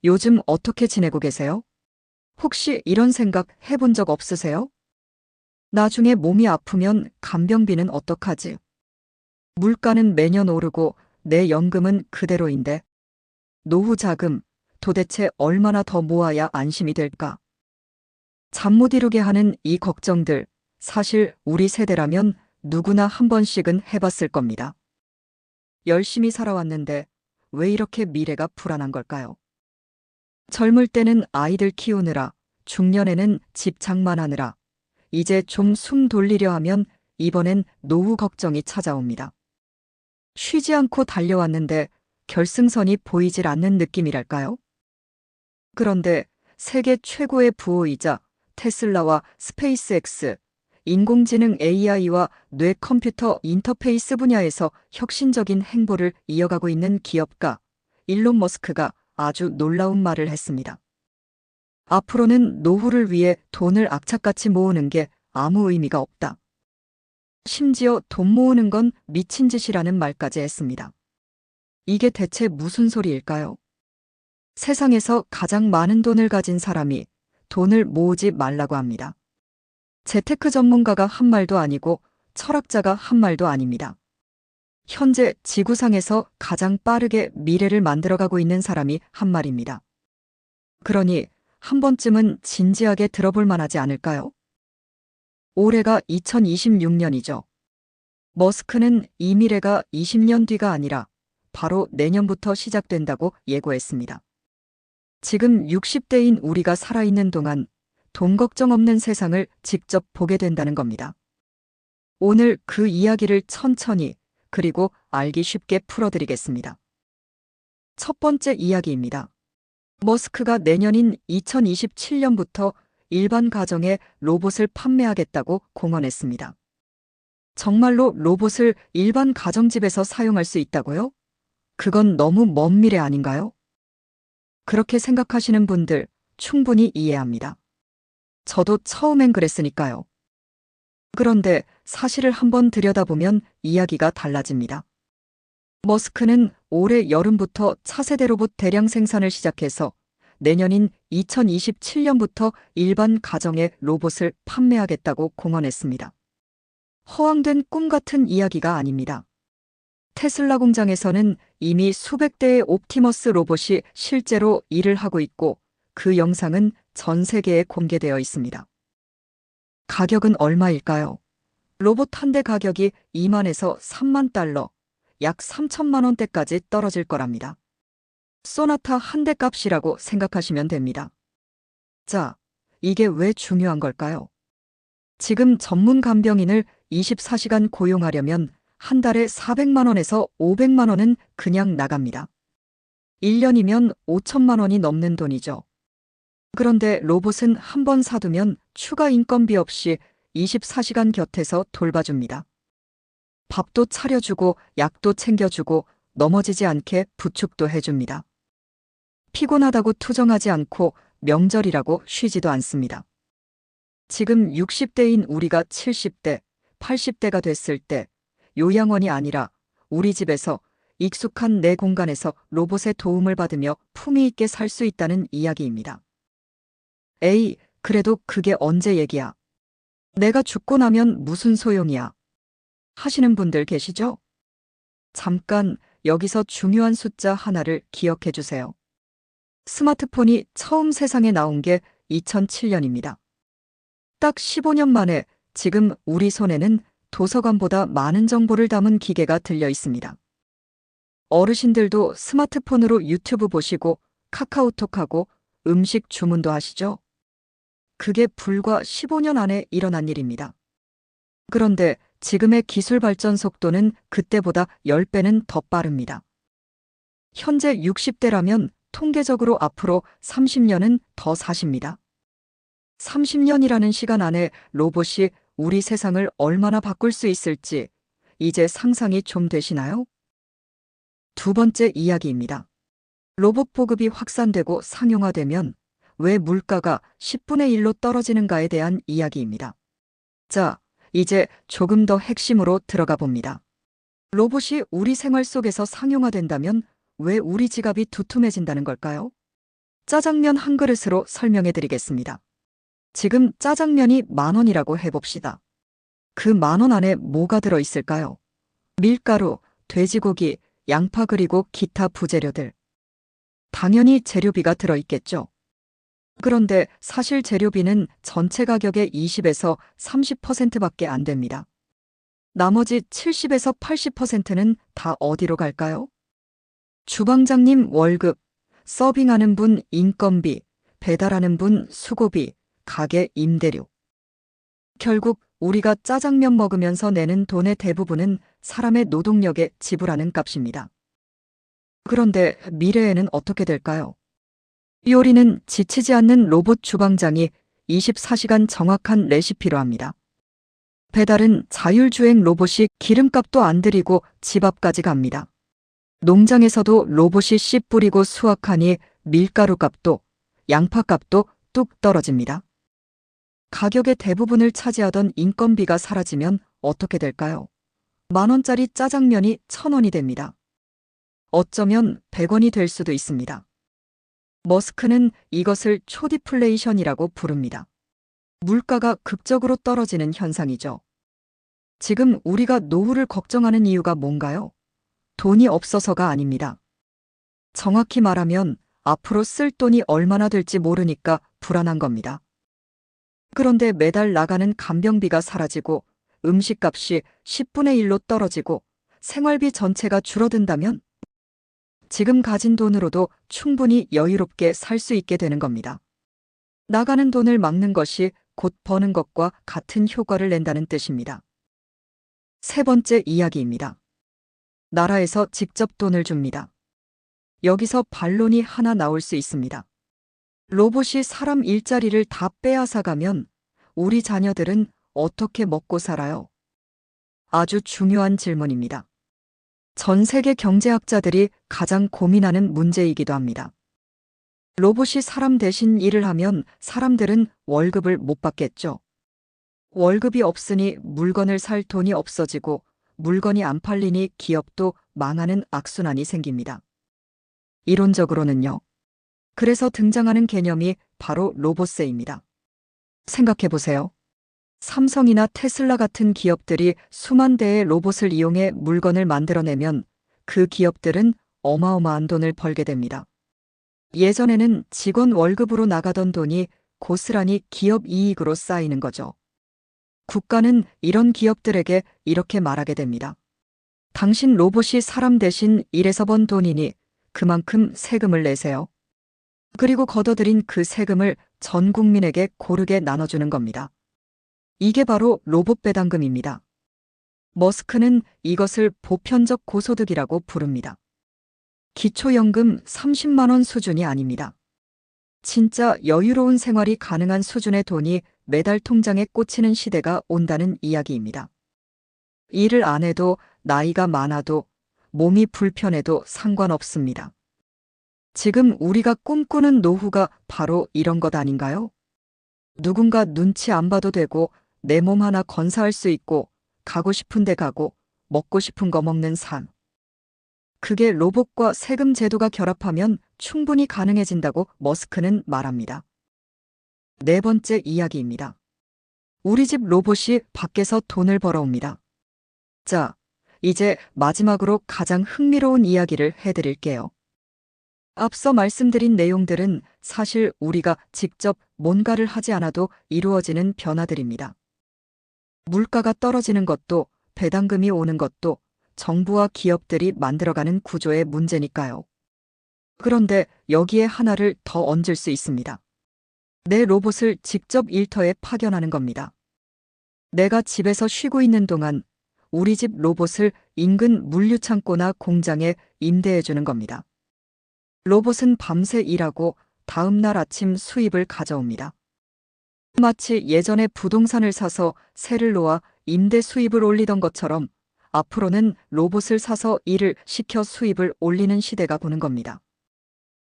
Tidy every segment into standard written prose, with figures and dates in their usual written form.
요즘 어떻게 지내고 계세요? 혹시 이런 생각 해본 적 없으세요? 나중에 몸이 아프면 간병비는 어떡하지? 물가는 매년 오르고 내 연금은 그대로인데 노후 자금 도대체 얼마나 더 모아야 안심이 될까? 잠 못 이루게 하는 이 걱정들 사실 우리 세대라면 누구나 한 번씩은 해봤을 겁니다. 열심히 살아왔는데 왜 이렇게 미래가 불안한 걸까요? 젊을 때는 아이들 키우느라, 중년에는 집 장만하느라, 이제 좀 숨 돌리려 하면 이번엔 노후 걱정이 찾아옵니다. 쉬지 않고 달려왔는데 결승선이 보이질 않는 느낌이랄까요? 그런데 세계 최고의 부호이자 테슬라와 스페이스X, 인공지능 AI와 뇌 컴퓨터 인터페이스 분야에서 혁신적인 행보를 이어가고 있는 기업가 일론 머스크가 아주 놀라운 말을 했습니다. 앞으로는 노후를 위해 돈을 악착같이 모으는 게 아무 의미가 없다. 심지어 돈 모으는 건 미친 짓이라는 말까지 했습니다. 이게 대체 무슨 소리일까요? 세상에서 가장 많은 돈을 가진 사람이 돈을 모으지 말라고 합니다. 재테크 전문가가 한 말도 아니고 철학자가 한 말도 아닙니다. 현재 지구상에서 가장 빠르게 미래를 만들어가고 있는 사람이 한 말입니다. 그러니 한 번쯤은 진지하게 들어볼 만하지 않을까요? 올해가 2026년이죠. 머스크는 이 미래가 20년 뒤가 아니라 바로 내년부터 시작된다고 예고했습니다. 지금 60대인 우리가 살아있는 동안 돈 걱정 없는 세상을 직접 보게 된다는 겁니다. 오늘 그 이야기를 천천히 그리고 알기 쉽게 풀어드리겠습니다. 첫 번째 이야기입니다. 머스크가 내년인 2027년부터 일반 가정에 로봇을 판매하겠다고 공언했습니다. 정말로 로봇을 일반 가정집에서 사용할 수 있다고요? 그건 너무 먼 미래 아닌가요? 그렇게 생각하시는 분들 충분히 이해합니다. 저도 처음엔 그랬으니까요. 그런데 사실을 한번 들여다보면 이야기가 달라집니다. 머스크는 올해 여름부터 차세대 로봇 대량 생산을 시작해서 내년인 2027년부터 일반 가정에 로봇을 판매하겠다고 공언했습니다. 허황된 꿈 같은 이야기가 아닙니다. 테슬라 공장에서는 이미 수백 대의 옵티머스 로봇이 실제로 일을 하고 있고 그 영상은 전 세계에 공개되어 있습니다. 가격은 얼마일까요? 로봇 한 대 가격이 2만에서 3만 달러, 약 3천만 원대까지 떨어질 거랍니다. 소나타 한 대 값이라고 생각하시면 됩니다. 자, 이게 왜 중요한 걸까요? 지금 전문 간병인을 24시간 고용하려면 한 달에 400만 원에서 500만 원은 그냥 나갑니다. 1년이면 5천만 원이 넘는 돈이죠. 그런데 로봇은 한 번 사두면 추가 인건비 없이 24시간 곁에서 돌봐줍니다. 밥도 차려주고 약도 챙겨주고 넘어지지 않게 부축도 해줍니다. 피곤하다고 투정하지 않고 명절이라고 쉬지도 않습니다. 지금 60대인 우리가 70대, 80대가 됐을 때 요양원이 아니라 우리 집에서 익숙한 내 공간에서 로봇의 도움을 받으며 품위 있게 살 수 있다는 이야기입니다. 에이, 그래도 그게 언제 얘기야? 내가 죽고 나면 무슨 소용이야? 하시는 분들 계시죠? 잠깐 여기서 중요한 숫자 하나를 기억해 주세요. 스마트폰이 처음 세상에 나온 게 2007년입니다. 딱 15년 만에 지금 우리 손에는 도서관보다 많은 정보를 담은 기계가 들려 있습니다. 어르신들도 스마트폰으로 유튜브 보시고 카카오톡하고 음식 주문도 하시죠? 그게 불과 15년 안에 일어난 일입니다. 그런데 지금의 기술 발전 속도는 그때보다 10배는 더 빠릅니다. 현재 60대라면 통계적으로 앞으로 30년은 더 사십니다. 30년이라는 시간 안에 로봇이 우리 세상을 얼마나 바꿀 수 있을지 이제 상상이 좀 되시나요? 두 번째 이야기입니다. 로봇 보급이 확산되고 상용화되면 왜 물가가 10분의 1로 떨어지는가에 대한 이야기입니다. 자, 이제 조금 더 핵심으로 들어가 봅니다. 로봇이 우리 생활 속에서 상용화된다면 왜 우리 지갑이 두툼해진다는 걸까요? 짜장면 한 그릇으로 설명해 드리겠습니다. 지금 짜장면이 10,000원이라고 해봅시다. 그 10,000원 안에 뭐가 들어있을까요? 밀가루, 돼지고기, 양파 그리고 기타 부재료들. 당연히 재료비가 들어있겠죠. 그런데 사실 재료비는 전체 가격의 20에서 30%밖에 안 됩니다. 나머지 70에서 80%는 다 어디로 갈까요? 주방장님 월급, 서빙하는 분 인건비, 배달하는 분 수고비, 가게 임대료. 결국 우리가 짜장면 먹으면서 내는 돈의 대부분은 사람의 노동력에 지불하는 값입니다. 그런데 미래에는 어떻게 될까요? 요리는 지치지 않는 로봇 주방장이 24시간 정확한 레시피로 합니다. 배달은 자율주행 로봇이 기름값도 안 들이고 집 앞까지 갑니다. 농장에서도 로봇이 씨 뿌리고 수확하니 밀가루 값도 양파 값도 뚝 떨어집니다. 가격의 대부분을 차지하던 인건비가 사라지면 어떻게 될까요? 10,000원짜리 짜장면이 1,000원이 됩니다. 어쩌면 100원이 될 수도 있습니다. 머스크는 이것을 초디플레이션이라고 부릅니다. 물가가 극적으로 떨어지는 현상이죠. 지금 우리가 노후를 걱정하는 이유가 뭔가요? 돈이 없어서가 아닙니다. 정확히 말하면 앞으로 쓸 돈이 얼마나 될지 모르니까 불안한 겁니다. 그런데 매달 나가는 간병비가 사라지고 음식값이 10분의 1로 떨어지고 생활비 전체가 줄어든다면 지금 가진 돈으로도 충분히 여유롭게 살 수 있게 되는 겁니다. 나가는 돈을 막는 것이 곧 버는 것과 같은 효과를 낸다는 뜻입니다. 세 번째 이야기입니다. 나라에서 직접 돈을 줍니다. 여기서 반론이 하나 나올 수 있습니다. 로봇이 사람 일자리를 다 빼앗아가면 우리 자녀들은 어떻게 먹고 살아요? 아주 중요한 질문입니다. 전 세계 경제학자들이 가장 고민하는 문제이기도 합니다. 로봇이 사람 대신 일을 하면 사람들은 월급을 못 받겠죠. 월급이 없으니 물건을 살 돈이 없어지고 물건이 안 팔리니 기업도 망하는 악순환이 생깁니다. 이론적으로는요. 그래서 등장하는 개념이 바로 로봇세입니다. 생각해보세요. 삼성이나 테슬라 같은 기업들이 수만 대의 로봇을 이용해 물건을 만들어내면 그 기업들은 어마어마한 돈을 벌게 됩니다. 예전에는 직원 월급으로 나가던 돈이 고스란히 기업 이익으로 쌓이는 거죠. 국가는 이런 기업들에게 이렇게 말하게 됩니다. 당신 로봇이 사람 대신 일해서 번 돈이니 그만큼 세금을 내세요. 그리고 걷어들인 그 세금을 전 국민에게 고르게 나눠주는 겁니다. 이게 바로 로봇 배당금입니다. 머스크는 이것을 보편적 고소득이라고 부릅니다. 기초연금 30만 원 수준이 아닙니다. 진짜 여유로운 생활이 가능한 수준의 돈이 매달 통장에 꽂히는 시대가 온다는 이야기입니다. 일을 안 해도 나이가 많아도 몸이 불편해도 상관없습니다. 지금 우리가 꿈꾸는 노후가 바로 이런 것 아닌가요? 누군가 눈치 안 봐도 되고 내 몸 하나 건사할 수 있고 가고 싶은 데 가고 먹고 싶은 거 먹는 삶. 그게 로봇과 세금 제도가 결합하면 충분히 가능해진다고 머스크는 말합니다. 네 번째 이야기입니다. 우리 집 로봇이 밖에서 돈을 벌어옵니다. 자, 이제 마지막으로 가장 흥미로운 이야기를 해드릴게요. 앞서 말씀드린 내용들은 사실 우리가 직접 뭔가를 하지 않아도 이루어지는 변화들입니다. 물가가 떨어지는 것도 배당금이 오는 것도 정부와 기업들이 만들어가는 구조의 문제니까요. 그런데 여기에 하나를 더 얹을 수 있습니다. 내 로봇을 직접 일터에 파견하는 겁니다. 내가 집에서 쉬고 있는 동안 우리 집 로봇을 인근 물류창고나 공장에 임대해주는 겁니다. 로봇은 밤새 일하고 다음 날 아침 수입을 가져옵니다. 마치 예전에 부동산을 사서 세를 놓아 임대 수입을 올리던 것처럼 앞으로는 로봇을 사서 일을 시켜 수입을 올리는 시대가 오는 겁니다.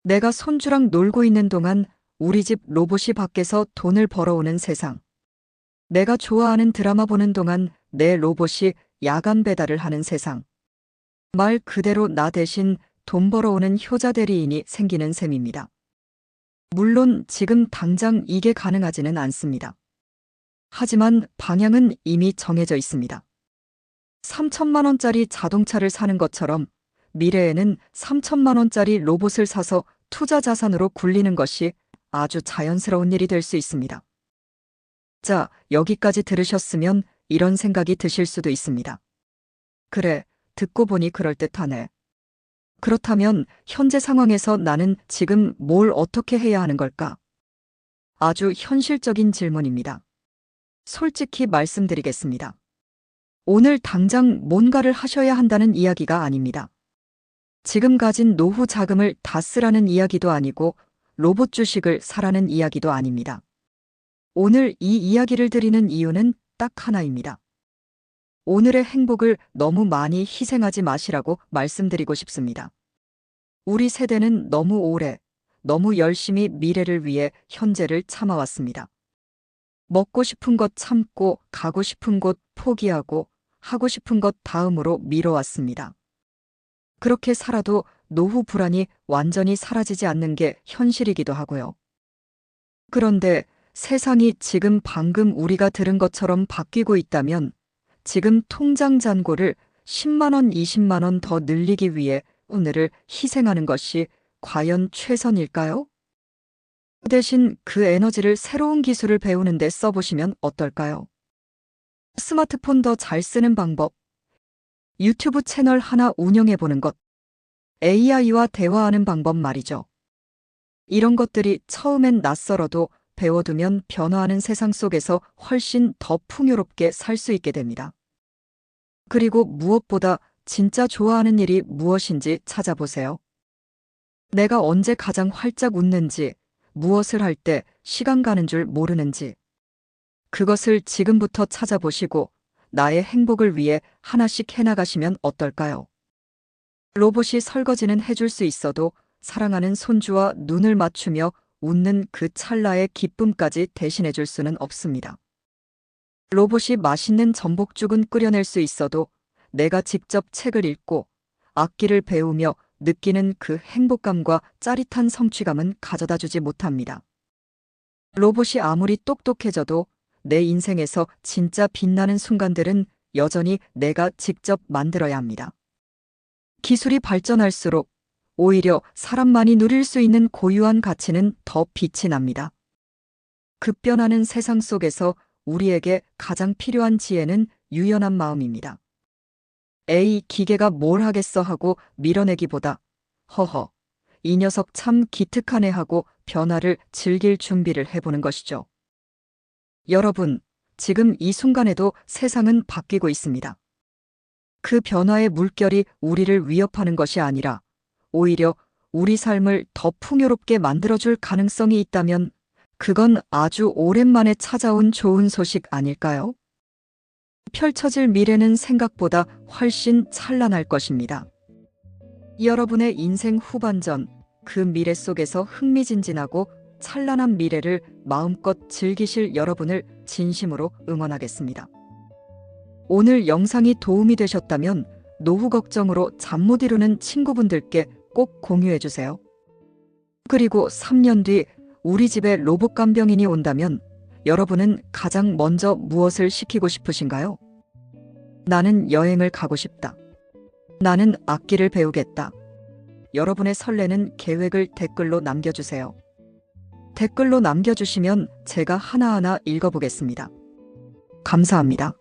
내가 손주랑 놀고 있는 동안 우리 집 로봇이 밖에서 돈을 벌어오는 세상. 내가 좋아하는 드라마 보는 동안 내 로봇이 야간 배달을 하는 세상. 말 그대로 나 대신 돈 벌어오는 효자 대리인이 생기는 셈입니다. 물론 지금 당장 이게 가능하지는 않습니다. 하지만 방향은 이미 정해져 있습니다. 3천만 원짜리 자동차를 사는 것처럼 미래에는 3천만 원짜리 로봇을 사서 투자 자산으로 굴리는 것이 아주 자연스러운 일이 될 수 있습니다. 자, 여기까지 들으셨으면 이런 생각이 드실 수도 있습니다. 그래, 듣고 보니 그럴듯하네. 그렇다면 현재 상황에서 나는 지금 뭘 어떻게 해야 하는 걸까? 아주 현실적인 질문입니다. 솔직히 말씀드리겠습니다. 오늘 당장 뭔가를 하셔야 한다는 이야기가 아닙니다. 지금 가진 노후 자금을 다 쓰라는 이야기도 아니고 로봇 주식을 사라는 이야기도 아닙니다. 오늘 이 이야기를 드리는 이유는 딱 하나입니다. 오늘의 행복을 너무 많이 희생하지 마시라고 말씀드리고 싶습니다. 우리 세대는 너무 오래, 너무 열심히 미래를 위해 현재를 참아왔습니다. 먹고 싶은 것 참고, 가고 싶은 곳 포기하고, 하고 싶은 것 다음으로 미뤄왔습니다. 그렇게 살아도 노후 불안이 완전히 사라지지 않는 게 현실이기도 하고요. 그런데 세상이 지금 방금 우리가 들은 것처럼 바뀌고 있다면 지금 통장 잔고를 10만 원, 20만 원 더 늘리기 위해 오늘을 희생하는 것이 과연 최선일까요? 대신 그 에너지를 새로운 기술을 배우는 데 써보시면 어떨까요? 스마트폰 더 잘 쓰는 방법, 유튜브 채널 하나 운영해보는 것, AI와 대화하는 방법 말이죠. 이런 것들이 처음엔 낯설어도 배워두면 변화하는 세상 속에서 훨씬 더 풍요롭게 살 수 있게 됩니다. 그리고 무엇보다 진짜 좋아하는 일이 무엇인지 찾아보세요. 내가 언제 가장 활짝 웃는지, 무엇을 할 때 시간 가는 줄 모르는지. 그것을 지금부터 찾아보시고 나의 행복을 위해 하나씩 해나가시면 어떨까요? 로봇이 설거지는 해줄 수 있어도 사랑하는 손주와 눈을 맞추며 웃는 그 찰나의 기쁨까지 대신해줄 수는 없습니다. 로봇이 맛있는 전복죽은 끓여낼 수 있어도 내가 직접 책을 읽고 악기를 배우며 느끼는 그 행복감과 짜릿한 성취감은 가져다 주지 못합니다. 로봇이 아무리 똑똑해져도 내 인생에서 진짜 빛나는 순간들은 여전히 내가 직접 만들어야 합니다. 기술이 발전할수록 오히려 사람만이 누릴 수 있는 고유한 가치는 더 빛이 납니다. 급변하는 세상 속에서 우리에게 가장 필요한 지혜는 유연한 마음입니다. 에이, 기계가 뭘 하겠어 하고 밀어내기보다 허허, 이 녀석 참 기특하네 하고 변화를 즐길 준비를 해보는 것이죠. 여러분, 지금 이 순간에도 세상은 바뀌고 있습니다. 그 변화의 물결이 우리를 위협하는 것이 아니라 오히려 우리 삶을 더 풍요롭게 만들어줄 가능성이 있다면 그건 아주 오랜만에 찾아온 좋은 소식 아닐까요? 펼쳐질 미래는 생각보다 훨씬 찬란할 것입니다. 여러분의 인생 후반전, 그 미래 속에서 흥미진진하고 찬란한 미래를 마음껏 즐기실 여러분을 진심으로 응원하겠습니다. 오늘 영상이 도움이 되셨다면 노후 걱정으로 잠 못 이루는 친구분들께 꼭 공유해주세요. 그리고 3년 뒤 우리 집에 로봇 간병인이 온다면 여러분은 가장 먼저 무엇을 시키고 싶으신가요? 나는 여행을 가고 싶다. 나는 악기를 배우겠다. 여러분의 설레는 계획을 댓글로 남겨주세요. 댓글로 남겨주시면 제가 하나하나 읽어보겠습니다. 감사합니다.